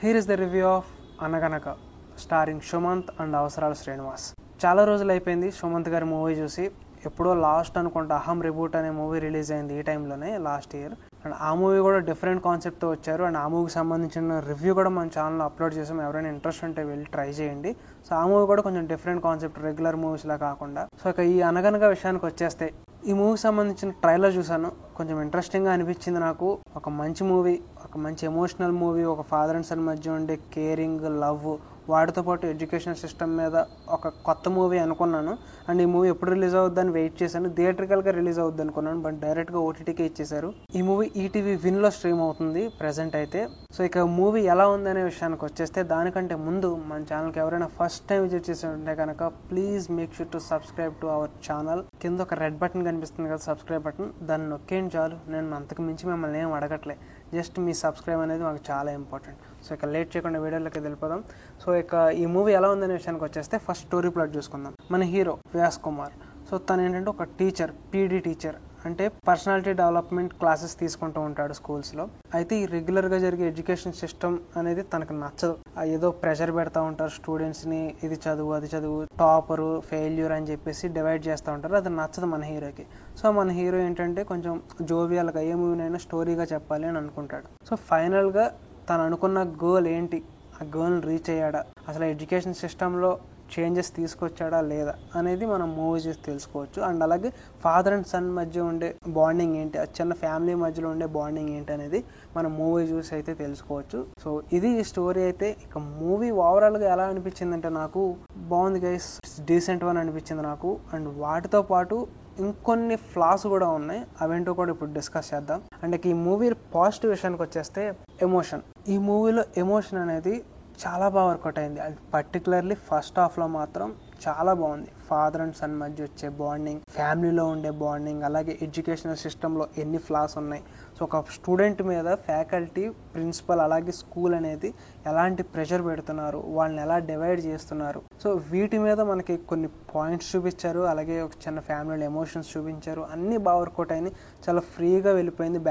Here is the review of Anaganaka, starring Shumanth and Avasarala Srinivas. చాలా రోజులు అయిపోయింది సుమంత్ గారి మూవీ చూసి. ఎప్పుడో లాస్ట్ అనుకుంటా అహం రిబూట్ అనే మూవీ రిలీజ్ అయింది ఈ టైంలోనే, లాస్ట్ ఇయర్. అండ్ ఆ మూవీ కూడా డిఫరెంట్ కాన్సెప్ట్తో వచ్చారు. అండ్ ఆ మూవీకి సంబంధించిన రివ్యూ కూడా మన ఛానల్లో అప్లోడ్ చేసాం. ఎవరైనా ఇంట్రెస్ట్ ఉంటే వెళ్ళి ట్రై చేయండి. సో ఆ మూవీ కూడా కొంచెం డిఫరెంట్ కాన్సెప్ట్, రెగ్యులర్ మూవీస్లా కాకుండా. సో ఇక ఈ అనగనగా విషయానికి వచ్చేస్తే, ఈ మూవీకి సంబంధించిన ట్రైలర్ చూసాను. కొంచెం ఇంట్రెస్టింగ్గా అనిపించింది నాకు. ఒక మంచి మూవీ, ఒక మంచి ఎమోషనల్ మూవీ, ఒక ఫాదర్ అండ్ సన్ మధ్య ఉండే కేరింగ్, లవ్, వాటితో పాటు ఎడ్యుకేషన్ సిస్టమ్ మీద ఒక కొత్త మూవీ అనుకున్నాను. అండ్ ఈ మూవీ ఎప్పుడు రిలీజ్ అవుద్దని వెయిట్ చేశాను. థియేట్రికల్గా రిలీజ్ అవుద్ది అనుకున్నాను, బట్ డైరెక్ట్గా ఓటీటీకే ఇచ్చేశారు. ఈ మూవీ ఈటీవీ విన్లో స్ట్రీమ్ అవుతుంది ప్రెజెంట్ అయితే. సో ఇక మూవీ ఎలా ఉందనే విషయానికి వచ్చేస్తే, దానికంటే ముందు మన ఛానల్కి ఎవరైనా ఫస్ట్ టైం విజిట్ చేసి ఉంటే కనుక please make sure to subscribe to our channel. కింద ఒక రెడ్ బటన్ కనిపిస్తుంది కదా, సబ్స్క్రైబ్ బటన్, దాన్ని నొక్కేయండి చాలు. నేను అంతకు మించి మిమ్మల్ని ఏం అడగట్లే, జస్ట్ మీ సబ్స్క్రైబ్ అనేది మాకు చాలా ఇంపార్టెంట్. సో ఇక లేట్ చేయకుండా వీడియోలోకి వెళ్ళిపోదాం. సో ఇక ఈ మూవీ ఎలా ఉందనే విషయానికి వచ్చేస్తే, ఫస్ట్ స్టోరీ ప్లాట్ చూసుకుందాం. మన హీరో వ్యాస్ కుమార్. సో తను ఏంటంటే ఒక టీచర్, పీడీ టీచర్, అంటే పర్సనాలిటీ డెవలప్మెంట్ క్లాసెస్ తీసుకుంటూ ఉంటాడు స్కూల్స్లో. అయితే ఈ రెగ్యులర్గా జరిగే ఎడ్యుకేషన్ సిస్టమ్ అనేది తనకు నచ్చదు. ఏదో ప్రెషర్ పెడతా ఉంటారు స్టూడెంట్స్ని, ఇది చదువు అది చదువు, టాపరు ఫెయిల్యూర్ అని చెప్పేసి డివైడ్ చేస్తూ ఉంటారు. అది నచ్చదు మన హీరోకి. సో మన హీరో ఏంటంటే కొంచెం జోవియల్గా ఏ మూవీనైనా స్టోరీగా చెప్పాలి అని అనుకుంటాడు. సో ఫైనల్గా తను అనుకున్న గోల్ ఏంటి, ఆ గోల్ని రీచ్ అయ్యాడా, అసలు ఎడ్యుకేషన్ సిస్టంలో చేంజెస్ తీసుకొచ్చాడా లేదా అనేది మనం మూవీ చూసి తెలుసుకోవచ్చు. అండ్ అలాగే ఫాదర్ అండ్ సన్ మధ్య ఉండే బాండింగ్ ఏంటి, ఆ చిన్న ఫ్యామిలీ మధ్యలో ఉండే బాండింగ్ ఏంటి అనేది మనం మూవీ చూసి అయితే తెలుసుకోవచ్చు. సో ఇది ఈ స్టోరీ అయితే. ఇక మూవీ ఓవరాల్గా ఎలా అనిపించిందంటే, నాకు బాగుంది గైస్, డీసెంట్ వన్ అనిపించింది నాకు. అండ్ వాటితో పాటు ఇంకొన్ని ఫ్లాస్ కూడా ఉన్నాయి, అవేంటో కూడా ఇప్పుడు డిస్కస్ చేద్దాం. అండ్ ఈ మూవీ పాజిటివ్ విషయానికి వచ్చేస్తే, ఎమోషన్. ఈ మూవీలో ఎమోషన్ అనేది చాలా బాగా వర్కౌట్ అయింది. అండ్ పర్టికులర్లీ ఫస్ట్ హాఫ్లో మాత్రం చాలా బాగుంది. ఫాదర్ అండ్ సన్ మధ్య వచ్చే బాండింగ్, ఫ్యామిలీలో ఉండే బాండింగ్, అలాగే ఎడ్యుకేషనల్ సిస్టంలో ఎన్ని ఫ్లాస్ ఉన్నాయి. సో ఒక స్టూడెంట్ మీద ఫ్యాకల్టీ, ప్రిన్సిపల్, అలాగే స్కూల్ అనేది ఎలాంటి ప్రెషర్ పెడుతున్నారు, వాళ్ళని ఎలా డివైడ్ చేస్తున్నారు. సో వీటి మీద మనకి కొన్ని పాయింట్స్ చూపించారు. అలాగే ఒక చిన్న ఫ్యామిలీలో ఎమోషన్స్ చూపించారు. అన్నీ బాగా వర్కౌట్ అయినాయి. చాలా ఫ్రీగా వెళ్ళిపోయింది.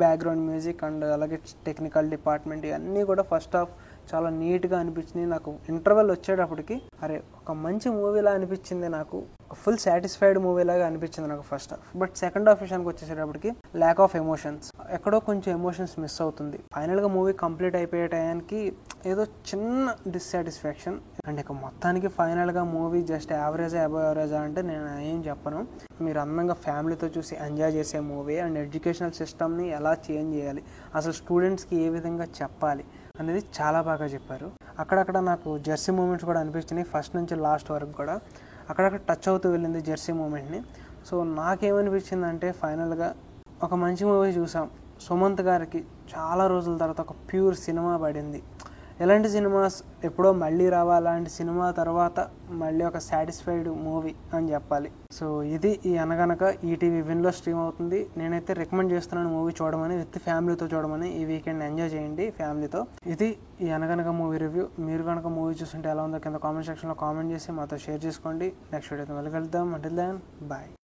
బ్యాక్గ్రౌండ్ మ్యూజిక్ అండ్ అలాగే టెక్నికల్ డిపార్ట్మెంట్, ఇవన్నీ కూడా ఫస్ట్ హాఫ్ చాలా నీట్గా అనిపించింది. నాకు ఇంటర్వెల్ వచ్చేటప్పటికి అరే ఒక మంచి మూవీలా అనిపించింది. నాకు ఫుల్ సాటిస్ఫైడ్ మూవీలాగా అనిపించింది నాకు first half. But second half విషయానికి వచ్చేసేటప్పటికి ల్యాక్ ఆఫ్ ఎమోషన్స్, ఎక్కడో కొంచెం ఎమోషన్స్ మిస్ అవుతుంది. ఫైనల్గా మూవీ కంప్లీట్ అయిపోయే టయానికి ఏదో చిన్న డిస్సాటిస్ఫాక్షన్. అండ్ ఇక మొత్తానికి ఫైనల్గా మూవీ జస్ట్ యావరేజా, అబవ్ యావరేజా అంటే నేను ఏం చెప్పను. మీరు అందంగా ఫ్యామిలీతో చూసి ఎంజాయ్ చేసే మూవీ. అండ్ ఎడ్యుకేషనల్ సిస్టమ్ని ఎలా చేంజ్ చేయాలి, అసలు స్టూడెంట్స్కి ఏ విధంగా చెప్పాలి అనేది చాలా బాగా చెప్పారు. అక్కడక్కడ నాకు జెర్సీ మూమెంట్స్ కూడా అనిపించినాయి, ఫస్ట్ నుంచి లాస్ట్ వరకు కూడా అక్కడక్కడ టచ్ అవుతూ వెళ్ళింది జెర్సీ మూమెంట్ని. సో నాకేమనిపించిందంటే, ఫైనల్గా ఒక మంచి మూవీ చూసాం. సుమంత్ గారికి చాలా రోజుల తర్వాత ఒక ప్యూర్ సినిమా పడింది. ఎలాంటి సినిమాస్ ఎప్పుడో మళ్ళీ అలాంటి సినిమా తర్వాత మళ్ళీ ఒక సాటిస్ఫైడ్ మూవీ అని చెప్పాలి. సో ఇది ఈ అనగనక ఈటీవీ విన్లో స్ట్రీమ్ అవుతుంది. నేనైతే రికమెండ్ చేస్తున్నాను మూవీ చూడమని, విత్ ఫ్యామిలీతో చూడమని. ఈ వీకెండ్ ఎంజాయ్ చేయండి ఫ్యామిలీతో. ఇది ఈ అనగనక మూవీ రివ్యూ. మీరు కనుక మూవీ చూస్తుంటే ఎలా ఉందో కింద కామెంట్ సెక్షన్లో కామెంట్ చేసి మాతో షేర్ చేసుకోండి. నెక్స్ట్ వీడియోతో మళ్ళీ కలుద్దాం. Until then bye.